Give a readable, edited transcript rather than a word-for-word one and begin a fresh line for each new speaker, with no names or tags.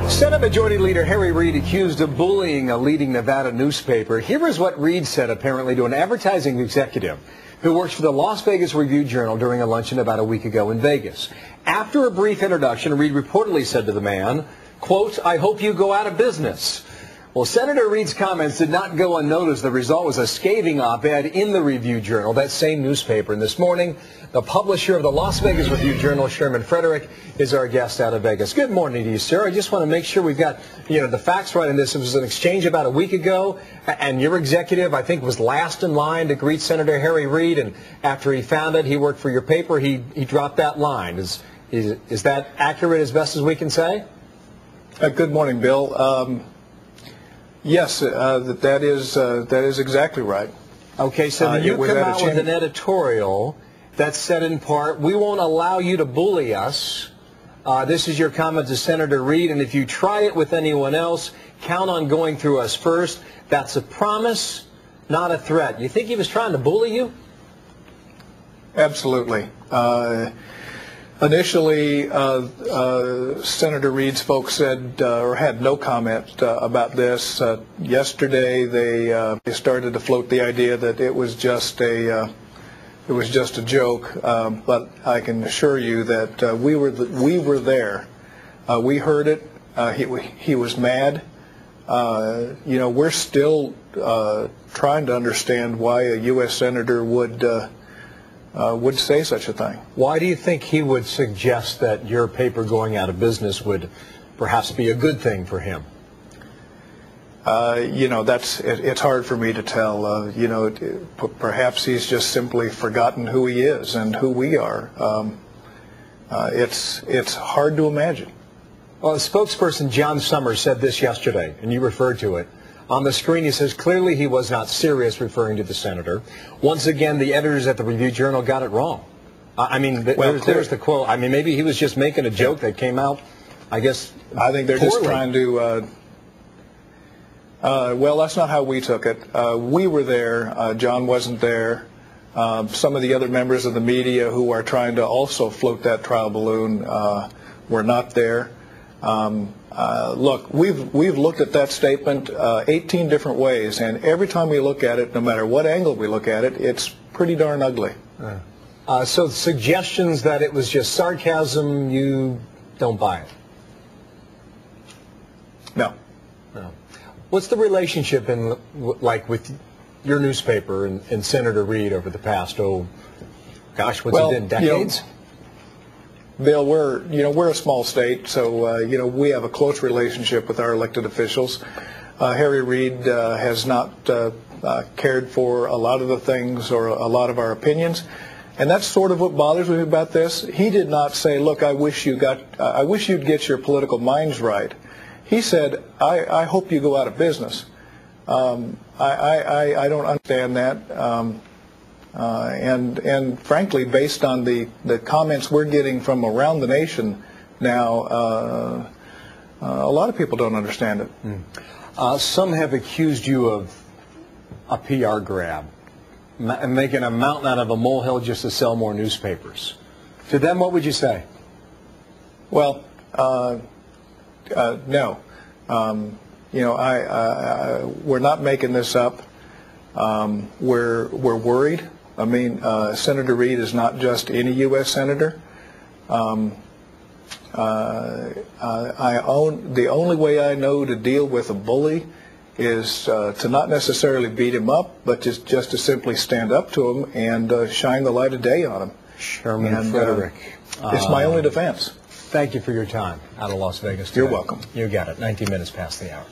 Senate Majority Leader Reid accused of bullying a leading Nevada newspaper. Here is what Reid said apparently to an advertising executive who works for the Las Vegas Review-Journal during a luncheon about a week ago in Vegas. After a brief introduction, Reid reportedly said to the man, quote, "I hope you go out of business." Well, Senator Reid's comments did not go unnoticed. The result was a scathing op-ed in the Review-Journal, that same newspaper. And this morning, the publisher of the Las Vegas Review-Journal, Sherman Frederick, is our guest out of Vegas. Good morning to you, sir. I just want to make sure we've got, the facts right in this. It was an exchange about a week ago, and your executive, I think, was last in line to greet Senator Reid, and after he found it, he worked for your paper, he dropped that line. Is that accurate as best as we can say?
Good morning, Bill. Yes, that is exactly right.
Okay, so you come out with an editorial that said in part, "We won't allow you to bully us." This is your comment to Senator Reid, and if you try it with anyone else, count on going through us first. That's a promise, not a threat. You think he was trying to bully you?
Absolutely. Initially, Senator Reid's folks said or had no comment about this. Yesterday, they started to float the idea that it was just a joke. But I can assure you that we were there. We heard it. He was mad. We're still trying to understand why a U.S. senator would say such a thing.
Why do you think he would suggest that your paper going out of business would perhaps be a good thing for him? It's hard for me to tell. Perhaps he's just simply forgotten who he is and who we are. It's hard to imagine. Well, the spokesperson John Summers said this yesterday, and you referred to it. On the screen, he says, clearly he was not serious, referring to the senator. Once again, the editors at the Review-Journal got it wrong. There's the quote. I mean, maybe he was just making a joke that came out, I guess,
I think they're
poorly.
Just trying to... well, that's not how we took it. We were there. John wasn't there. Some of the other members of the media who are trying to also float that trial balloon were not there. Look, we've looked at that statement 18 different ways, and every time we look at it, no matter what angle we look at it, it's pretty darn ugly.
So suggestions that it was just sarcasm, you don't buy it?
No.
No. What's the relationship with your newspaper and Senator Reid over the past, what's it been, decades?
Bill, we're a small state, so we have a close relationship with our elected officials. Reid has not cared for a lot of the things or a lot of our opinions, and that's sort of what bothers me about this. He did not say, "Look, I wish you'd get your political minds right." He said, "I hope you go out of business." I don't understand that. And frankly, based on the comments we're getting from around the nation now, a lot of people don't understand it.
Some have accused you of a PR grab, making a mountain out of a molehill just to sell more newspapers. To them, what would you say?
Well, no. We're not making this up. We're worried. I mean, Senator Reid is not just any U.S. senator. The only way I know to deal with a bully is to not necessarily beat him up, but just to simply stand up to him and shine the light of day on him.
Sherman Frederick.
It's my only defense.
Thank you for your time out of Las Vegas today.
You're welcome.
You got it. 19 minutes past the hour.